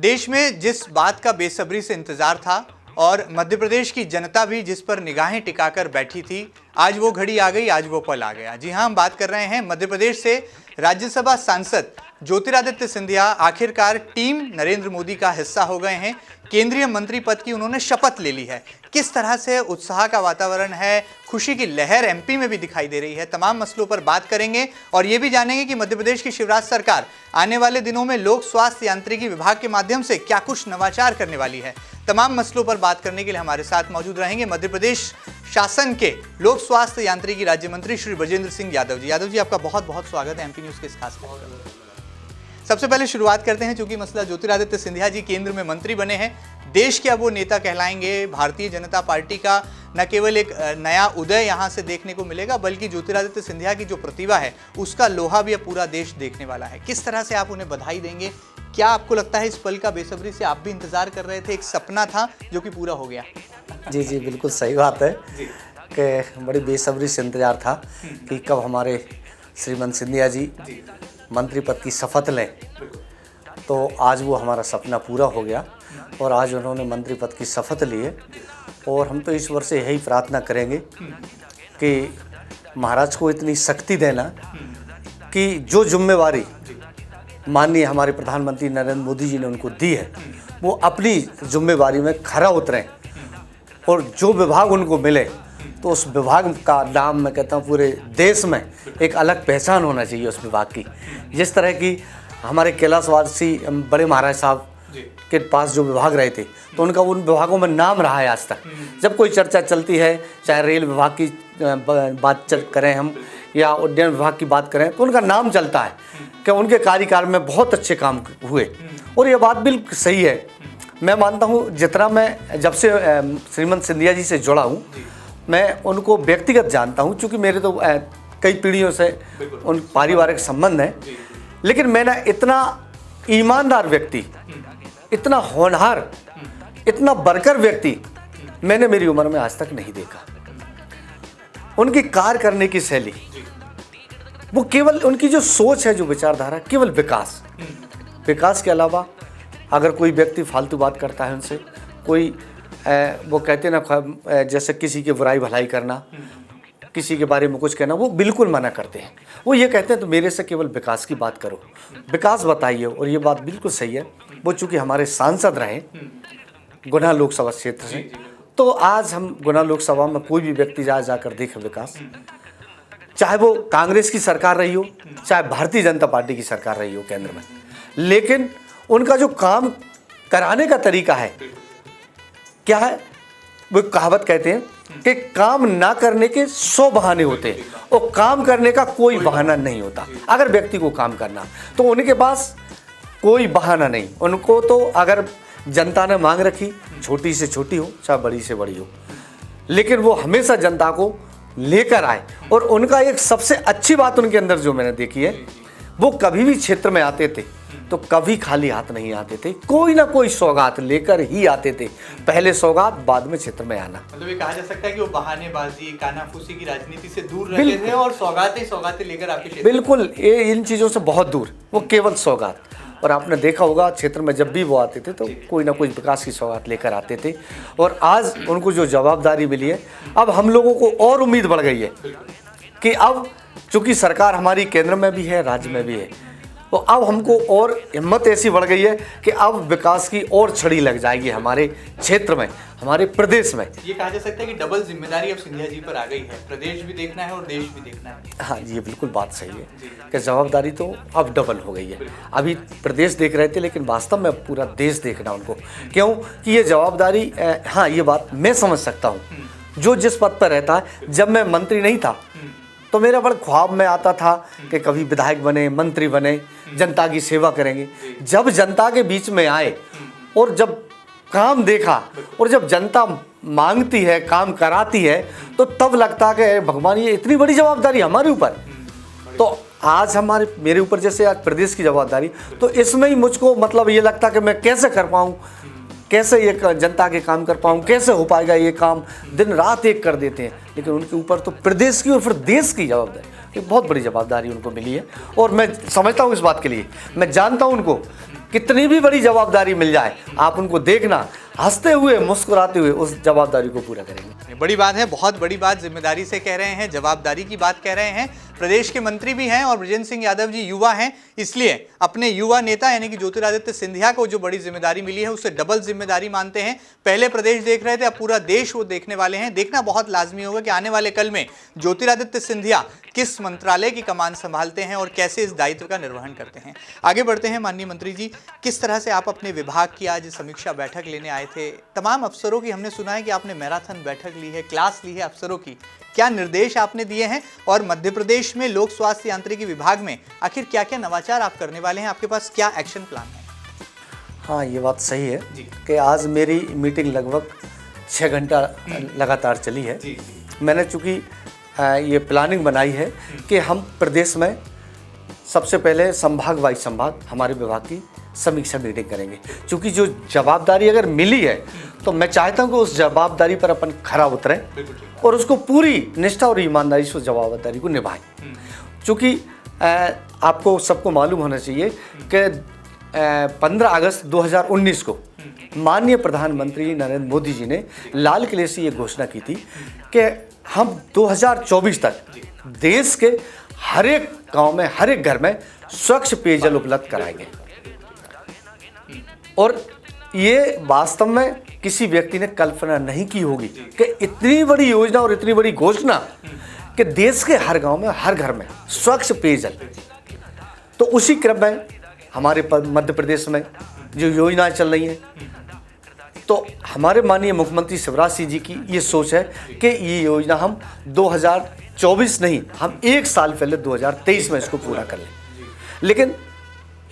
देश में जिस बात का बेसब्री से इंतजार था और मध्य प्रदेश की जनता भी जिस पर निगाहें टिकाकर बैठी थी, आज वो घड़ी आ गई, आज वो पल आ गया। जी हां, हम बात कर रहे हैं मध्य प्रदेश से राज्यसभा सांसद ज्योतिरादित्य सिंधिया आखिरकार टीम नरेंद्र मोदी का हिस्सा हो गए हैं। केंद्रीय मंत्री पद की उन्होंने शपथ ले ली है। किस तरह से उत्साह का वातावरण है, खुशी की लहर एमपी में भी दिखाई दे रही है। तमाम मसलों पर बात करेंगे और ये भी जानेंगे कि मध्य प्रदेश की शिवराज सरकार आने वाले दिनों में लोक स्वास्थ्य यांत्रिकी विभाग के माध्यम से क्या कुछ नवाचार करने वाली है। तमाम मसलों पर बात करने के लिए हमारे साथ मौजूद रहेंगे मध्य प्रदेश शासन के लोक स्वास्थ्य यांत्रिकी राज्य मंत्री श्री ब्रजेंद्र सिंह यादव जी। यादव जी, आपका बहुत बहुत स्वागत है एमपी न्यूज़ के इस खास कार्यक्रम में। सबसे पहले शुरुआत करते हैं, चूंकि मसला ज्योतिरादित्य सिंधिया जी केंद्र में मंत्री बने हैं, देश के अब वो नेता कहलाएंगे। भारतीय जनता पार्टी का न केवल एक नया उदय यहाँ से देखने को मिलेगा, बल्कि ज्योतिरादित्य सिंधिया की जो प्रतिभा है उसका लोहा भी अब पूरा देश देखने वाला है। किस तरह से आप उन्हें बधाई देंगे? क्या आपको लगता है इस पल का बेसब्री से आप भी इंतजार कर रहे थे, एक सपना था जो कि पूरा हो गया? जी, बिल्कुल सही बात है कि बड़ी बेसब्री से इंतजार था कि कब हमारे श्रीमान सिंधिया जी मंत्री पद की शपथ लें। तो आज वो हमारा सपना पूरा हो गया और आज उन्होंने मंत्री पद की शपथ ली है। और हम तो ईश्वर से यही प्रार्थना करेंगे कि महाराज को इतनी शक्ति देना कि जो जिम्मेवारी माननीय हमारे प्रधानमंत्री नरेंद्र मोदी जी ने उनको दी है, वो अपनी जिम्मेवारी में खरा उतरें और जो विभाग उनको मिले तो उस विभाग का नाम मैं कहता हूँ पूरे देश में एक अलग पहचान होना चाहिए उस विभाग की। जिस तरह की हमारे कैलाशवासी बड़े महाराज साहब के पास जो विभाग रहे थे तो उनका उन विभागों में नाम रहा है आज तक। जब कोई चर्चा चलती है, चाहे रेल विभाग की बात करें हम या उड्डयन विभाग की बात करें, तो उनका नाम चलता है कि उनके कार्यकाल में बहुत अच्छे काम हुए। और ये बात बिल्कुल सही है। मैं मानता हूँ जितना मैं जब से श्रीमान सिंधिया जी से जुड़ा हूँ, मैं उनको व्यक्तिगत जानता हूँ, चूँकि मेरे तो कई पीढ़ियों से उन पारिवारिक संबंध हैं। लेकिन मैंने इतना ईमानदार व्यक्ति, इतना होनहार, इतना बरकर व्यक्ति मैंने मेरी उम्र में आज तक नहीं देखा। उनकी कार्य करने की शैली, वो केवल उनकी जो सोच है, जो विचारधारा, केवल विकास के अलावा अगर कोई व्यक्ति फालतू बात करता है उनसे, कोई वो कहते ना जैसे किसी की बुराई भलाई करना, किसी के बारे में कुछ कहना, वो बिल्कुल मना करते हैं। वो ये कहते हैं तो मेरे से केवल विकास की बात करो, विकास बताइए। और ये बात बिल्कुल सही है। वो चूँकि हमारे सांसद रहे गुना लोकसभा क्षेत्र से, तो आज हम गुना लोकसभा में कोई भी व्यक्ति जाकर देखे विकास, चाहे वो कांग्रेस की सरकार रही हो, चाहे भारतीय जनता पार्टी की सरकार रही हो केंद्र में, लेकिन उनका जो काम कराने का तरीका है, क्या है, वो कहावत कहते हैं कि काम ना करने के 100 बहाने होते हैं और काम करने का कोई बहाना नहीं होता। अगर व्यक्ति को काम करना तो उनके पास कोई बहाना नहीं। उनको तो अगर जनता ने मांग रखी, छोटी से छोटी हो चाहे बड़ी से बड़ी हो, लेकिन वो हमेशा जनता को लेकर आए। और उनका एक सबसे अच्छी बात उनके अंदर जो मैंने देखी है, वो कभी भी क्षेत्र में आते थे तो कभी खाली हाथ नहीं आते थे, कोई ना कोई सौगात लेकर ही आते थे। पहले सौगात, बाद में क्षेत्र में आना। मतलब ये कहा जा सकता है कि वो बहानेबाजी, कानाफूसी की राजनीति से दूर रहते थे और सौगातें लेकर आपके क्षेत्र। बिल्कुल, ये इन चीज़ों से बहुत दूर, वो केवल सौगात। और आपने देखा होगा क्षेत्र में जब भी वो आते थे तो कोई ना कोई विकास की सौगात लेकर आते थे। और आज उनको जो जवाबदारी मिली है, अब हम लोगों को और उम्मीद बढ़ गई है कि अब चूँकि सरकार हमारी केंद्र में भी है, राज्य में भी है, तो अब हमको और हिम्मत ऐसी बढ़ गई है कि अब विकास की और छड़ी लग जाएगी हमारे क्षेत्र में, हमारे प्रदेश में। ये कहा जा सकता है कि डबल जिम्मेदारी अब सिंधिया जी पर आ गई है, प्रदेश भी देखना है और देश भी देखना है। हाँ, ये बिल्कुल बात सही है कि जवाबदारी तो अब डबल हो गई है। अभी प्रदेश देख रहे थे, लेकिन वास्तव में पूरा देश देखना उनको। क्यों कि ये जवाबदारी, हाँ ये बात मैं समझ सकता हूँ। जो जिस पद पर रहता है, जब मैं मंत्री नहीं था तो मेरा बड़ा ख्वाब में आता था कि कभी विधायक बने, मंत्री बने, जनता की सेवा करेंगे। जब जनता के बीच में आए और जब काम देखा और जब जनता मांगती है, काम कराती है, तो तब लगता कि भगवान ये इतनी बड़ी जवाबदारी हमारे ऊपर। तो आज मेरे ऊपर जैसे आज प्रदेश की जवाबदारी, तो इसमें ही मुझको मतलब ये लगता कि मैं कैसे कर पाऊँ, कैसे ये जनता के काम कर पाऊँ, कैसे हो पाएगा ये काम। दिन रात एक कर देते हैं, लेकिन उनके ऊपर तो प्रदेश की और फिर देश की जवाबदारी, एक बहुत बड़ी जवाबदारी उनको मिली है। और मैं समझता हूँ इस बात के लिए, मैं जानता हूँ उनको कितनी भी बड़ी जवाबदारी मिल जाए, आप उनको देखना हंसते हुए मुस्कुराते हुए उस जवाबदारी को पूरा करेंगे। बड़ी बात है, बहुत बड़ी बात, जिम्मेदारी से कह रहे हैं, जवाबदारी की बात कह रहे हैं। प्रदेश के मंत्री भी हैं और बृजेंद्र सिंह यादव जी युवा हैं, इसलिए अपने युवा नेता यानी कि ज्योतिरादित्य सिंधिया को जो बड़ी जिम्मेदारी मिली है उससे डबल जिम्मेदारी मानते हैं। पहले प्रदेश देख रहे थे, अब पूरा देश वो देखने वाले हैं। देखना बहुत लाजमी होगा कि आने वाले कल में ज्योतिरादित्य सिंधिया किस मंत्रालय की कमान संभालते हैं और कैसे इस दायित्व का निर्वहन करते हैं। आगे बढ़ते हैं। माननीय मंत्री जी, किस तरह से आप अपने विभाग की आज समीक्षा बैठक लेने आए थे? तमाम अफसरों की हमने सुना है कि आपने मैराथन बैठक ली है, क्लास ली है अफसरों की, क्या निर्देश आपने दिए हैं और मध्य प्रदेश में लोक स्वास्थ्य यांत्रिकी विभाग में आखिर क्या क्या नवाचार आप करने वाले हैं? आपके पास क्या एक्शन प्लान है? हाँ, ये बात सही है कि आज मेरी मीटिंग लगभग 6 घंटा लगातार चली है। मैंने चूँकि ये प्लानिंग बनाई है कि हम प्रदेश में सबसे पहले संभाग वाइज संभाग हमारे विभाग की समीक्षा मीटिंग करेंगे, क्योंकि जो जवाबदारी अगर मिली है तो मैं चाहता हूँ कि उस जवाबदारी पर अपन खरा उतरें और उसको पूरी निष्ठा और ईमानदारी से उस जवाबदारी को निभाएं। क्योंकि आपको सबको मालूम होना चाहिए कि 15 अगस्त 2019 को माननीय प्रधानमंत्री नरेंद्र मोदी जी ने लाल किले से ये घोषणा की थी कि हम 2024 तक देश के हर एक गांव में, हर एक घर में स्वच्छ पेयजल उपलब्ध कराएंगे। और ये वास्तव में किसी व्यक्ति ने कल्पना नहीं की होगी कि इतनी बड़ी योजना और इतनी बड़ी घोषणा कि देश के हर गांव में, हर घर में स्वच्छ पेयजल। तो उसी क्रम में हमारे मध्य प्रदेश में जो योजनाएं चल रही हैं, तो हमारे माननीय मुख्यमंत्री शिवराज सिंह जी की ये सोच है कि ये योजना हम 2024 नहीं, हम 1 साल पहले 2023 में इसको पूरा कर लें। लेकिन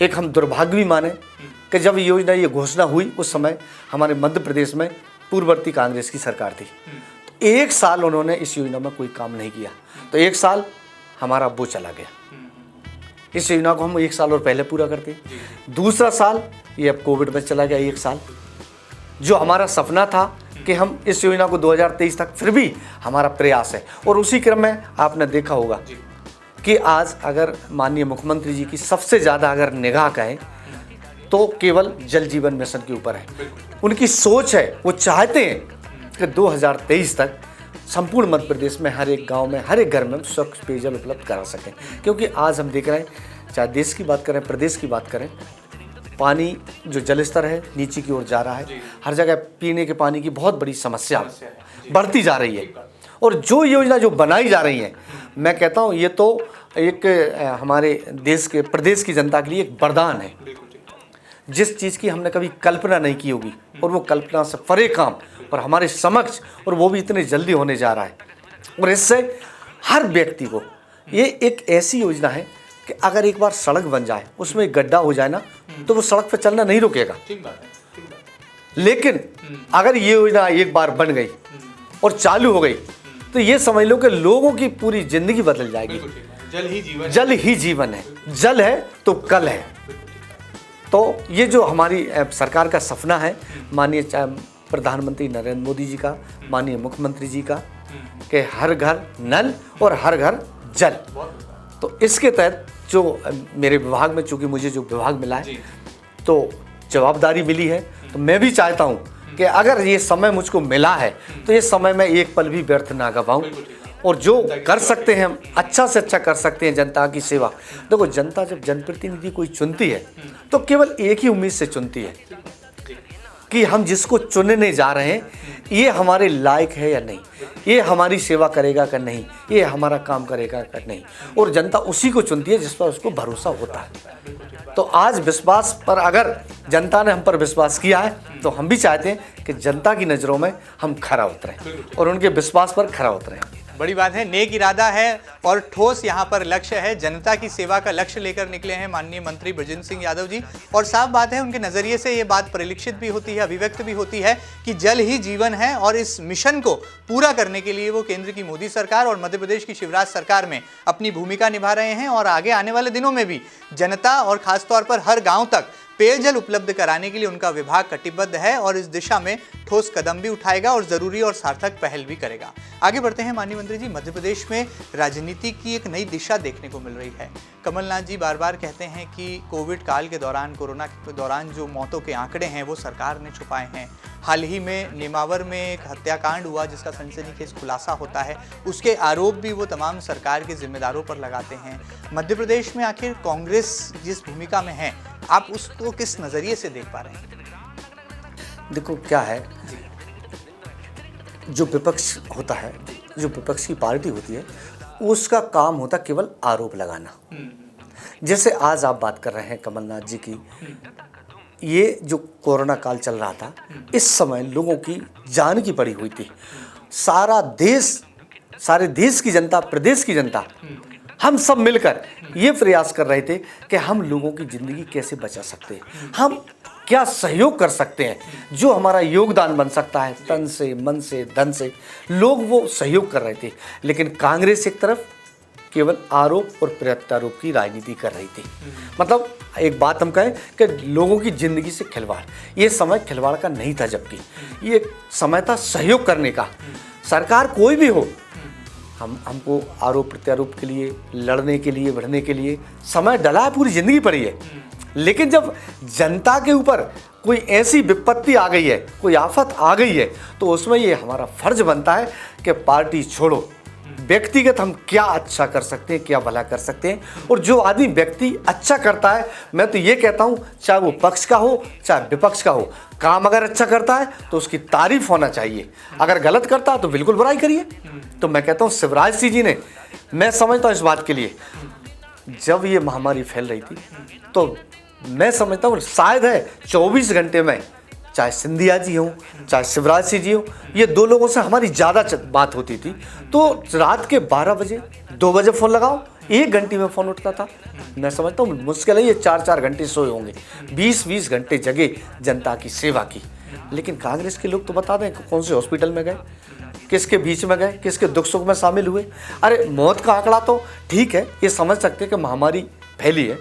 एक हम दुर्भाग्य भी माने कि जब योजना ये घोषणा हुई उस समय हमारे मध्य प्रदेश में पूर्ववर्ती कांग्रेस की सरकार थी, तो 1 साल उन्होंने इस योजना में कोई काम नहीं किया, तो 1 साल हमारा वो चला गया। इस योजना को हम 1 साल और पहले पूरा करते। दूसरा साल ये अब कोविड में चला गया 1 साल। जो हमारा सपना था कि हम इस योजना को 2023 तक, फिर भी हमारा प्रयास है। और उसी क्रम में आपने देखा होगा कि आज अगर माननीय मुख्यमंत्री जी की सबसे ज़्यादा अगर निगाह कहें तो केवल जल जीवन मिशन के ऊपर है। उनकी सोच है, वो चाहते हैं कि 2023 तक संपूर्ण मध्य प्रदेश में हर एक गांव में, हर एक घर में स्वच्छ पेयजल उपलब्ध करा सकें। क्योंकि आज हम देख रहे हैं, चाहे देश की बात करें, प्रदेश की बात करें, पानी जो जल स्तर है नीचे की ओर जा रहा है। हर जगह पीने के पानी की बहुत बड़ी समस्या बढ़ती जा रही है। और जो योजना जो बनाई जा रही है, मैं कहता हूँ ये तो एक हमारे देश के, प्रदेश की जनता के लिए एक वरदान है। जिस चीज़ की हमने कभी कल्पना नहीं की होगी और वो कल्पना से परे काम और हमारे समक्ष, और वो भी इतने जल्दी होने जा रहा है। और इससे हर व्यक्ति को ये एक ऐसी योजना है कि अगर एक बार सड़क बन जाए, उसमें गड्ढा हो जाए ना, तो वो सड़क पर चलना नहीं रुकेगा। लेकिन अगर ये योजना एक बार बन गई और चालू हो गई, तो ये समझ लो कि लोगों की पूरी जिंदगी बदल जाएगी। जल ही जीवन, जल ही जीवन है। जल है तो कल है। तो ये जो हमारी सरकार का सपना है, माननीय प्रधानमंत्री नरेंद्र मोदी जी का, माननीय मुख्यमंत्री जी का, कि हर घर नल और हर घर जल। तो इसके तहत जो मेरे विभाग में, चूँकि मुझे जो विभाग मिला है तो जवाबदारी मिली है, तो मैं भी चाहता हूँ कि अगर ये समय मुझको मिला है तो ये समय में एक पल भी व्यर्थ ना गवाऊँ और जो कर सकते हैं हम अच्छा से अच्छा कर सकते हैं जनता की सेवा। देखो, जनता जब जनप्रतिनिधि कोई चुनती है तो केवल एक ही उम्मीद से चुनती है कि हम जिसको चुनने जा रहे हैं ये हमारे लायक है या नहीं, ये हमारी सेवा करेगा कि नहीं, ये हमारा काम करेगा कि नहीं। और जनता उसी को चुनती है जिस पर उसको भरोसा होता है। तो आज विश्वास पर, अगर जनता ने हम पर विश्वास किया है तो हम भी चाहते हैं कि जनता की नज़रों में हम खरा उतरें और उनके विश्वास पर खरा उतरें। बड़ी बात है, नेक इरादा है और ठोस यहाँ पर लक्ष्य है। जनता की सेवा का लक्ष्य लेकर निकले हैं माननीय मंत्री बृजेंद्र सिंह यादव जी। और साफ बात है, उनके नज़रिए से ये बात परिलक्षित भी होती है, अभिव्यक्त भी होती है कि जल ही जीवन है। और इस मिशन को पूरा करने के लिए वो केंद्र की मोदी सरकार और मध्य प्रदेश की शिवराज सरकार में अपनी भूमिका निभा रहे हैं। और आगे आने वाले दिनों में भी जनता और खासतौर पर हर गाँव तक पेयजल उपलब्ध कराने के लिए उनका विभाग कटिबद्ध है और इस दिशा में ठोस कदम भी उठाएगा और जरूरी और सार्थक पहल भी करेगा। आगे बढ़ते हैं माननीय मंत्री जी, मध्य प्रदेश में राजनीति की एक नई दिशा देखने को मिल रही है। कमलनाथ जी बार बार कहते हैं कि कोविड काल के दौरान, कोरोना के दौरान जो मौतों के आंकड़े हैं वो सरकार ने छुपाए हैं। हाल ही में नेमावर में एक हत्याकांड हुआ जिसका सनसनीखेज खुलासा होता है, उसके आरोप भी वो तमाम सरकार के जिम्मेदारों पर लगाते हैं। मध्य प्रदेश में आखिर कांग्रेस जिस भूमिका में है, आप उसको किस नजरिए से देख पा रहे हैं? देखो क्या है, जो विपक्ष होता है, जो विपक्ष की पार्टी होती है, उसका काम होता केवल आरोप लगाना। जैसे आज आप बात कर रहे हैं कमलनाथ जी की, ये जो कोरोना काल चल रहा था, इस समय लोगों की जान की पड़ी हुई थी। सारा देश, सारे देश की जनता, प्रदेश की जनता, हम सब मिलकर ये प्रयास कर रहे थे कि हम लोगों की ज़िंदगी कैसे बचा सकते हैं, हम क्या सहयोग कर सकते हैं, जो हमारा योगदान बन सकता है तन से, मन से, धन से, लोग वो सहयोग कर रहे थे। लेकिन कांग्रेस एक तरफ केवल आरोप और प्रत्यारोप की राजनीति कर रही थी। मतलब एक बात हम कहें कि लोगों की ज़िंदगी से खिलवाड़, ये समय खिलवाड़ का नहीं था, जबकि ये समय था सहयोग करने का। सरकार कोई भी हो, हमको आरोप प्रत्यारोप के लिए, लड़ने के लिए, बढ़ने के लिए समय डला है, पूरी ज़िंदगी पड़ी है। लेकिन जब जनता के ऊपर कोई ऐसी विपत्ति आ गई है, कोई आफत आ गई है, तो उसमें ये हमारा फर्ज बनता है कि पार्टी छोड़ो, व्यक्तिगत हम क्या अच्छा कर सकते हैं, क्या भला कर सकते हैं। और जो आदमी व्यक्ति अच्छा करता है, मैं तो ये कहता हूँ, चाहे वो पक्ष का हो चाहे विपक्ष का हो, काम अगर अच्छा करता है तो उसकी तारीफ होना चाहिए, अगर गलत करता है तो बिल्कुल बुराई करिए। तो मैं कहता हूँ शिवराज सिंह जी ने, मैं समझता हूँ इस बात के लिए, जब ये महामारी फैल रही थी तो मैं समझता हूँ शायद है 24 घंटे में, चाहे सिंधिया जी हों चाहे शिवराज सिंह जी हों, ये दो लोगों से हमारी ज़्यादा बात होती थी। तो रात के 12 बजे 2 बजे फ़ोन लगाओ, 1 घंटे में फ़ोन उठता था। मैं समझता हूँ मुश्किल है ये 4-4 घंटे सोए होंगे, 20-20 घंटे जगे जनता की सेवा की। लेकिन कांग्रेस के लोग तो बता दें कौन से हॉस्पिटल में गए, किसके बीच में गए, किसके दुख सुख में शामिल हुए। अरे मौत का आंकड़ा तो ठीक है, ये समझ सकते हैं कि महामारी फैली है,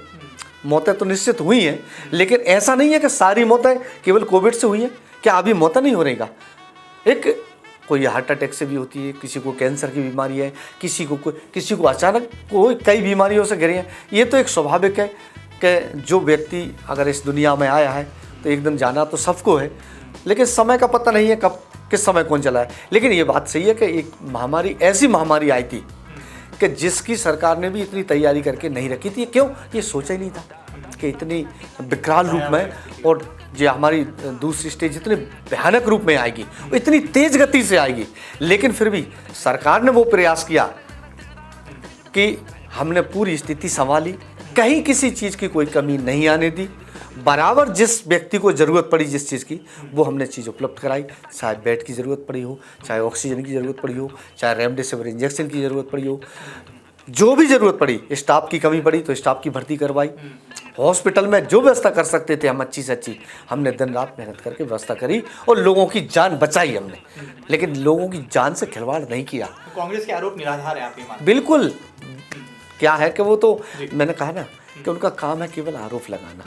मौतें तो निश्चित हुई हैं, लेकिन ऐसा नहीं है कि सारी मौतें केवल कोविड से हुई हैं। क्या अभी मौतें नहीं हो रही का? एक कोई हार्ट अटैक से भी होती है, किसी को कैंसर की बीमारी है, किसी को अचानक कोई कई बीमारियों से घिरे हैं। ये तो एक स्वाभाविक है कि जो व्यक्ति अगर इस दुनिया में आया है तो एक दिन जाना तो सबको है, लेकिन समय का पता नहीं है कब किस समय कौन चला है। लेकिन ये बात सही है कि एक महामारी, ऐसी महामारी आई थी कि जिसकी सरकार ने भी इतनी तैयारी करके नहीं रखी थी। क्यों? ये सोचा ही नहीं था कि इतनी विकराल रूप में, और जो हमारी दूसरी स्टेज इतने भयानक रूप में आएगी, वो इतनी तेज गति से आएगी। लेकिन फिर भी सरकार ने वो प्रयास किया कि हमने पूरी स्थिति संभाली, कहीं किसी चीज़ की कोई कमी नहीं आने दी। बराबर जिस व्यक्ति को ज़रूरत पड़ी जिस चीज़ की, वो हमने चीज़ उपलब्ध कराई। चाहे बेड की ज़रूरत पड़ी हो, चाहे ऑक्सीजन की ज़रूरत पड़ी हो, चाहे रेमडेसिविर इंजेक्शन की ज़रूरत पड़ी हो, जो भी ज़रूरत पड़ी, स्टाफ की कमी पड़ी तो स्टाफ की भर्ती करवाई। हॉस्पिटल में जो व्यवस्था कर सकते थे हम अच्छी से अच्छी, हमने दिन रात मेहनत करके व्यवस्था करी और लोगों की जान बचाई हमने। लेकिन लोगों की जान से खिलवाड़ नहीं किया। कांग्रेस के आरोप निराधार है, आप ये मानते? बिल्कुल। क्या है कि वो तो मैंने कहा ना कि उनका काम है केवल आरोप लगाना,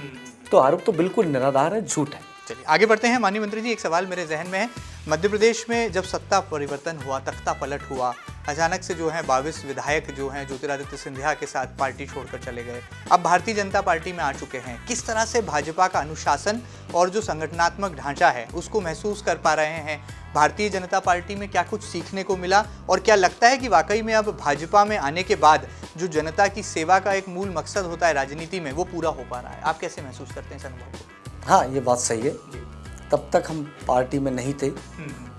तो आरोप तो बिल्कुल निराधार है, झूठ है। चलिए आगे बढ़ते हैं माननीय मंत्री जी, एक सवाल मेरे जहन में है। मध्य प्रदेश में जब सत्ता परिवर्तन हुआ, तख्ता पलट हुआ, अचानक से जो है 22 विधायक जो हैं ज्योतिरादित्य सिंधिया के साथ पार्टी छोड़कर चले गए, अब भारतीय जनता पार्टी में आ चुके हैं। किस तरह से भाजपा का अनुशासन और जो संगठनात्मक ढांचा है उसको महसूस कर पा रहे हैं? भारतीय जनता पार्टी में क्या कुछ सीखने को मिला, और क्या लगता है कि वाकई में अब भाजपा में आने के बाद जो जनता की सेवा का एक मूल मकसद होता है राजनीति में, वो पूरा हो पा रहा है? आप कैसे महसूस करते हैं इस अनुभव को? हाँ, ये बात सही है। तब तक हम पार्टी में नहीं थे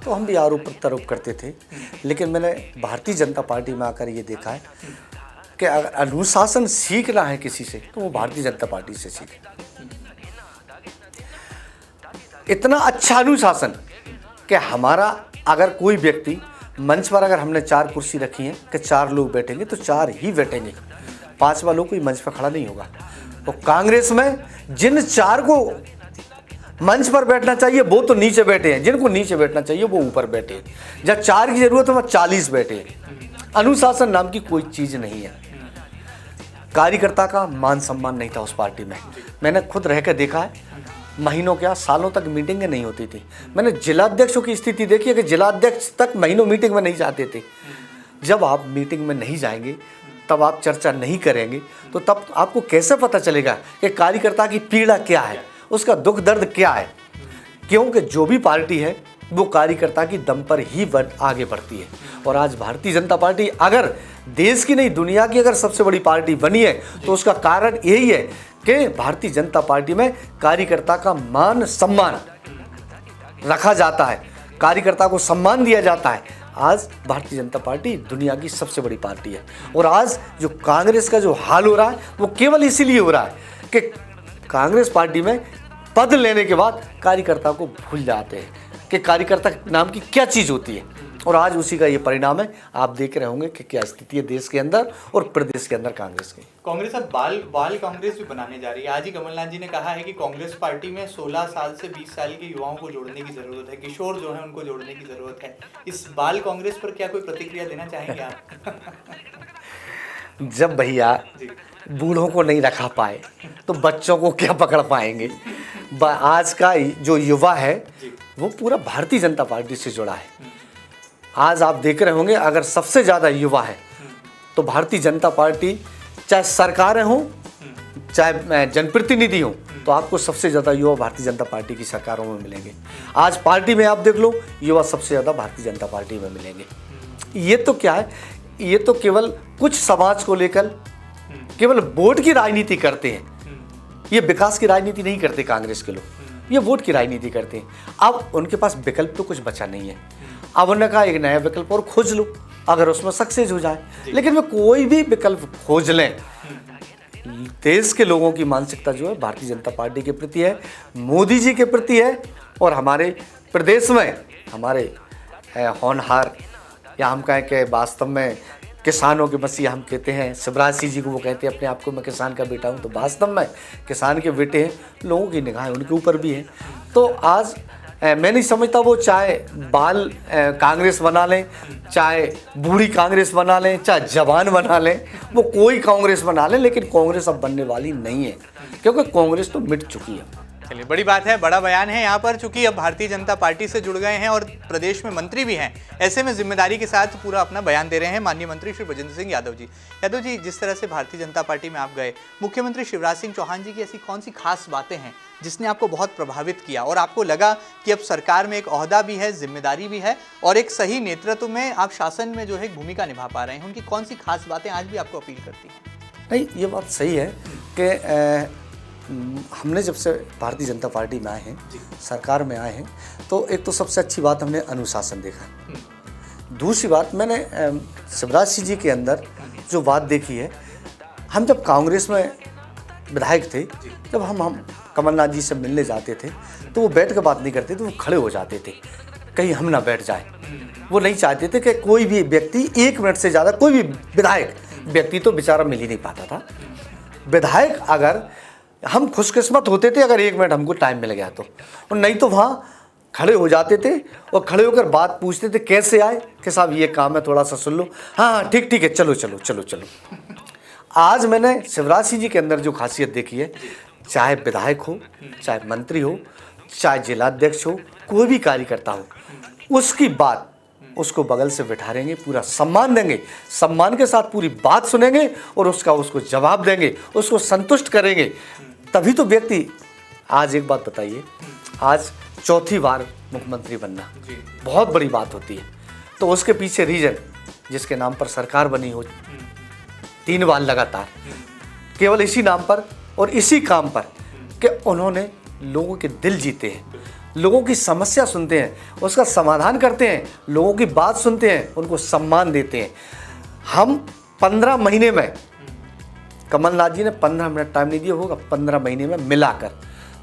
तो हम भी आरोप प्रत्यारोप करते थे, लेकिन मैंने भारतीय जनता पार्टी में आकर ये देखा है कि अगर अनुशासन सीखना है किसी से तो वो भारतीय जनता पार्टी से सीखे। इतना अच्छा अनुशासन कि हमारा अगर कोई व्यक्ति मंच पर, अगर हमने 4 कुर्सी रखी हैं कि 4 लोग बैठेंगे तो 4 ही बैठेंगे, 5वां लोग कोई मंच पर खड़ा नहीं होगा। तो कांग्रेस में जिन 4 को मंच पर बैठना चाहिए वो तो नीचे बैठे हैं, जिनको नीचे बैठना चाहिए वो ऊपर बैठे हैं। जब 4 की जरूरत है वहाँ 40 बैठे हैं। अनुशासन नाम की कोई चीज़ नहीं है। कार्यकर्ता का मान सम्मान नहीं था उस पार्टी में। मैंने खुद रह कर देखा है, महीनों क्या सालों तक मीटिंगें नहीं होती थी। मैंने जिलाध्यक्षों की स्थिति देखी है कि जिलाध्यक्ष तक महीनों मीटिंग में नहीं जाते थे। जब आप मीटिंग में नहीं जाएंगे, तब आप चर्चा नहीं करेंगे, तो तब आपको कैसे पता चलेगा कि कार्यकर्ता की पीड़ा क्या है, उसका दुख दर्द क्या है। क्योंकि जो भी पार्टी है वो कार्यकर्ता की दम पर ही आगे बढ़ती है। और आज भारतीय जनता पार्टी अगर देश की नहीं दुनिया की अगर सबसे बड़ी पार्टी बनी है तो उसका कारण यही है कि भारतीय जनता पार्टी में कार्यकर्ता का मान सम्मान रखा जाता है, कार्यकर्ता को सम्मान दिया जाता है। आज भारतीय जनता पार्टी दुनिया की सबसे बड़ी पार्टी है। और आज जो कांग्रेस का जो हाल हो रहा है वो केवल इसीलिए हो रहा है कि कांग्रेस पार्टी में पद लेने के बाद कार्यकर्ता को भूल जाते हैं कि कार्यकर्ता नाम की क्या चीज़ होती है। और आज उसी का ये परिणाम है। आप देख रहे होंगे कि क्या स्थिति है देश के अंदर और प्रदेश के अंदर कांग्रेस की। कांग्रेस अब बाल कांग्रेस भी बनाने जा रही है। आज ही कमलनाथ जी ने कहा है कि कांग्रेस पार्टी में 16 साल से 20 साल के युवाओं को जोड़ने की जरूरत है, किशोर जो है उनको जोड़ने की जरूरत है। इस बाल कांग्रेस पर क्या कोई प्रतिक्रिया देना चाहेंगे आप? जब भैया बूढ़ों को नहीं रखा पाए तो बच्चों को क्या पकड़ पाएंगे। आज का जो युवा है वो पूरा भारतीय जनता पार्टी से जुड़ा है। आज आप देख रहे होंगे अगर सबसे ज़्यादा युवा है तो भारतीय जनता पार्टी, चाहे सरकारें हों चाहे जनप्रतिनिधि हों, तो आपको सबसे ज़्यादा युवा भारतीय जनता पार्टी की सरकारों में मिलेंगे। आज पार्टी में आप देख लो युवा सबसे ज़्यादा भारतीय जनता पार्टी में मिलेंगे। ये तो क्या है, ये तो केवल कुछ समाज को लेकर केवल वोट की राजनीति करते हैं। ये विकास की राजनीति नहीं करते कांग्रेस के लोग, ये वोट की राजनीति करते हैं। अब उनके पास विकल्प तो कुछ बचा नहीं है। अब उन्होंने कहा एक नया विकल्प और खोज लो, अगर उसमें सक्सेस हो जाए। लेकिन वे कोई भी विकल्प खोज लें, देश के लोगों की मानसिकता जो है भारतीय जनता पार्टी के प्रति है, मोदी जी के प्रति है। और हमारे प्रदेश में हमारे होनहार, या हम कहें कि वास्तव में किसानों के मसीहा हम कहते हैं, शिवराज सिंह जी को वो कहते हैं अपने आप को मैं किसान का बेटा हूँ, तो वास्तव में किसान के बेटे हैं। लोगों की निगाहें उनके ऊपर भी हैं। तो आज मैं नहीं समझता वो चाहे बाल कांग्रेस बना लें, चाहे बूढ़ी कांग्रेस बना लें, चाहे जवान बना लें, वो कोई कांग्रेस बना लें, लेकिन कांग्रेस अब बनने वाली नहीं है, क्योंकि कांग्रेस तो मिट चुकी है। चलिए, बड़ी बात है, बड़ा बयान है यहाँ पर। चूंकि अब भारतीय जनता पार्टी से जुड़ गए हैं और प्रदेश में मंत्री भी हैं, ऐसे में जिम्मेदारी के साथ पूरा अपना बयान दे रहे हैं माननीय मंत्री श्री ब्रजेंद्र सिंह यादव जी। यादव जी, जिस तरह से भारतीय जनता पार्टी में आप गए, मुख्यमंत्री शिवराज सिंह चौहान जी की ऐसी कौन सी खास बातें हैं जिसने आपको बहुत प्रभावित किया और आपको लगा कि अब सरकार में एक ओहदा भी है, जिम्मेदारी भी है और एक सही नेतृत्व में आप शासन में जो है भूमिका निभा पा रहे हैं? उनकी कौन सी खास बातें आज भी आपको अपील करती हैं? नहीं, ये बात सही है कि हमने जब से भारतीय जनता पार्टी में आए हैं, सरकार में आए हैं, तो एक तो सबसे अच्छी बात हमने अनुशासन देखा। दूसरी बात मैंने शिवराज सिंह जी के अंदर जो बात देखी है, हम जब कांग्रेस में विधायक थे, जब हम कमलनाथ जी से मिलने जाते थे तो वो बैठ कर बात नहीं करते थे, वो खड़े हो जाते थे कहीं हम ना बैठ जाए। वो नहीं चाहते थे कि कोई भी व्यक्ति 1 मिनट से ज़्यादा, कोई भी विधायक व्यक्ति तो बेचारा मिल ही नहीं पाता था। विधायक अगर हम खुशकिस्मत होते थे अगर 1 मिनट हमको टाइम मिल गया तो, और नहीं तो वहाँ खड़े हो जाते थे और खड़े होकर बात पूछते थे, कैसे आए कि साहब ये काम है थोड़ा सा सुन लो, हाँ ठीक है, चलो चलो चलो चलो। आज मैंने शिवराज सिंह जी के अंदर जो खासियत देखी है, चाहे विधायक हो, चाहे मंत्री हो, चाहे जिलाध्यक्ष हो, कोई भी कार्यकर्ता हो, उसकी बात उसको बगल से बिठाएंगे, पूरा सम्मान देंगे, सम्मान के साथ पूरी बात सुनेंगे और उसको जवाब देंगे, उसको संतुष्ट करेंगे, तभी तो व्यक्ति। आज एक बात बताइए, आज 4थी बार मुख्यमंत्री बनना बहुत बड़ी बात होती है, तो उसके पीछे रीजन जिसके नाम पर सरकार बनी हो 3 बार लगातार, केवल इसी नाम पर और इसी काम पर कि उन्होंने लोगों के दिल जीते हैं, लोगों की समस्या सुनते हैं, उसका समाधान करते हैं, लोगों की बात सुनते हैं, उनको सम्मान देते हैं। हम 15 महीने में, कमलनाथ जी ने 15 मिनट टाइम नहीं दिया होगा 15 महीने में मिलाकर,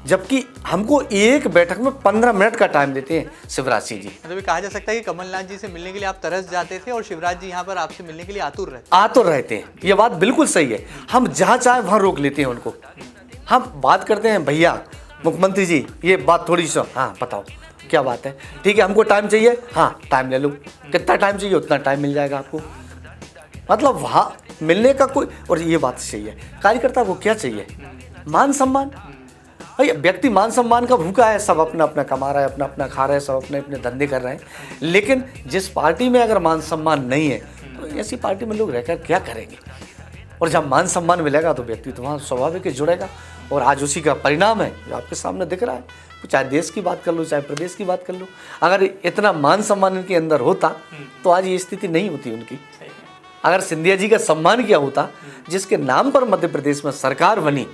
जबकि हमको एक बैठक में 15 मिनट का टाइम देते हैं शिवराज सिंह जी। मतलब कहा जा सकता है कि कमलनाथ जी से मिलने के लिए आप तरस जाते थे और शिवराज जी यहाँ पर आपसे मिलने के लिए आतुर रहते हैं। ये बात बिल्कुल सही है। हम जहाँ चाहे वहाँ रोक लेते हैं उनको। हम बात करते हैं, भैया मुख्यमंत्री जी ये बात थोड़ी सी, हाँ बताओ क्या बात है, ठीक है हमको टाइम चाहिए, हाँ टाइम ले लो, कितना टाइम चाहिए उतना टाइम मिल जाएगा आपको। मतलब वहाँ मिलने का कोई, और ये बात सही है, कार्यकर्ता को क्या चाहिए? मान सम्मान। भाई व्यक्ति मान सम्मान का भूखा है, सब अपना अपना कमा रहा है, अपना अपना खा रहे हैं, सब अपने अपने धंधे कर रहे हैं, लेकिन जिस पार्टी में अगर मान सम्मान नहीं है तो ऐसी पार्टी में लोग रहकर क्या करेंगे? और जब मान सम्मान मिलेगा तो व्यक्ति तो वहाँ स्वाभाविक जुड़ेगा, और आज उसी का परिणाम है जो आपके सामने दिख रहा है। चाहे देश की बात कर लो, चाहे प्रदेश की बात कर लो, अगर इतना मान सम्मान इनके अंदर होता तो आज ये स्थिति नहीं होती उनकी। अगर सिंधिया जी का सम्मान किया होता, जिसके नाम पर मध्य प्रदेश में सरकार बनी,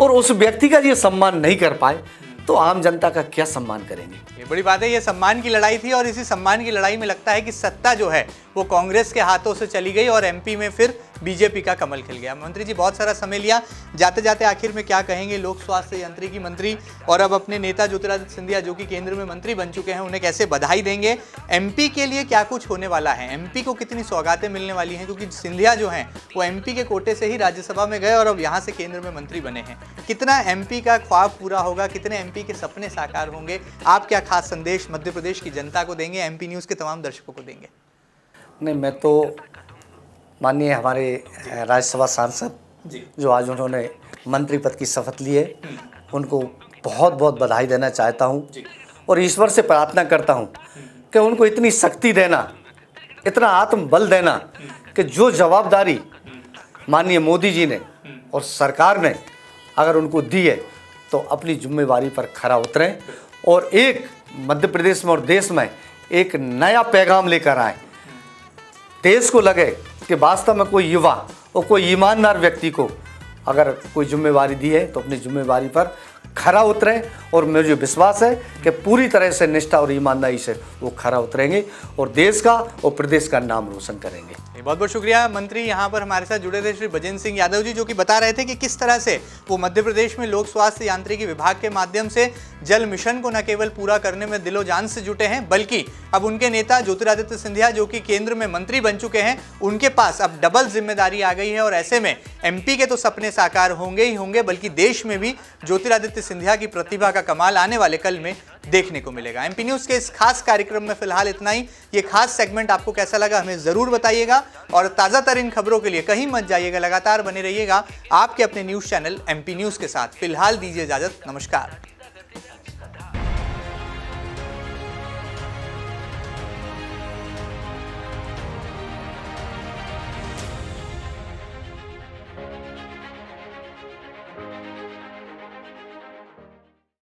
और उस व्यक्ति का ये सम्मान नहीं कर पाए तो आम जनता का क्या सम्मान करेंगे? ये बड़ी बात है। ये सम्मान की लड़ाई थी, और इसी सम्मान की लड़ाई में लगता है कि सत्ता जो है वो कांग्रेस के हाथों से चली गई और एमपी में फिर बीजेपी का कमल खिल गया। मंत्री जी बहुत सारा समय लिया, जाते जाते आखिर में क्या कहेंगे लोक स्वास्थ्य यांत्रिकी मंत्री और अब अपने नेता ज्योतिरादित्य सिंधिया जो कि केंद्र में मंत्री बन चुके हैं, उन्हें कैसे बधाई देंगे? एमपी के लिए क्या कुछ होने वाला है? एमपी को कितनी सौगातें मिलने वाली हैं? क्योंकि सिंधिया जो हैं वो एमपी के कोटे से ही राज्यसभा में गए और अब यहाँ से केंद्र में मंत्री बने हैं। कितना एमपी का ख्वाब पूरा होगा? कितने एमपी के सपने साकार होंगे? आप क्या खास संदेश मध्य प्रदेश की जनता को देंगे, एमपी न्यूज़ के तमाम दर्शकों को देंगे? नहीं, मैं तो माननीय हमारे राज्यसभा सांसद जो आज उन्होंने मंत्री पद की शपथ ली है, उनको बहुत बहुत बधाई देना चाहता हूं, और ईश्वर से प्रार्थना करता हूं कि उनको इतनी शक्ति देना, इतना आत्मबल देना कि जो जवाबदारी माननीय मोदी जी ने और सरकार ने अगर उनको दी है तो अपनी जिम्मेवारी पर खरा उतरें और एक मध्य प्रदेश में और देश में एक नया पैगाम लेकर आए। देश को लगे कि वास्तव में कोई युवा और कोई ईमानदार व्यक्ति को अगर कोई जिम्मेवारी दी है तो अपनी जिम्मेवारी पर खरा उतरें, और मुझे विश्वास है कि पूरी तरह से निष्ठा और ईमानदारी से वो खरा उतरेंगे और देश का और प्रदेश का नाम रोशन करेंगे। बहुत बहुत शुक्रिया मंत्री, यहाँ पर हमारे साथ जुड़े थे श्री भजन सिंह यादव जी, जो कि बता रहे थे कि किस तरह से वो मध्य प्रदेश में लोक स्वास्थ्य यांत्रिकी विभाग के माध्यम से जल मिशन को न केवल पूरा करने में दिलो जान से जुटे हैं, बल्कि अब उनके नेता ज्योतिरादित्य सिंधिया जो कि केंद्र में मंत्री बन चुके हैं, उनके पास अब डबल जिम्मेदारी आ गई है। और ऐसे में एमपी के तो सपने साकार होंगे ही होंगे, बल्कि देश में भी ज्योतिरादित्य सिंधिया की प्रतिभा का कमाल आने वाले कल में देखने को मिलेगा। एमपी न्यूज़ के इस खास कार्यक्रम में फिलहाल इतना ही। ये खास सेगमेंट आपको कैसा लगा हमें ज़रूर बताइएगा, और ताज़ा तरीन खबरों के लिए कहीं मत जाइएगा, लगातार बने रहिएगा आपके अपने न्यूज़ चैनल एमपी न्यूज़ के साथ। फिलहाल दीजिए इजाज़त, नमस्कार।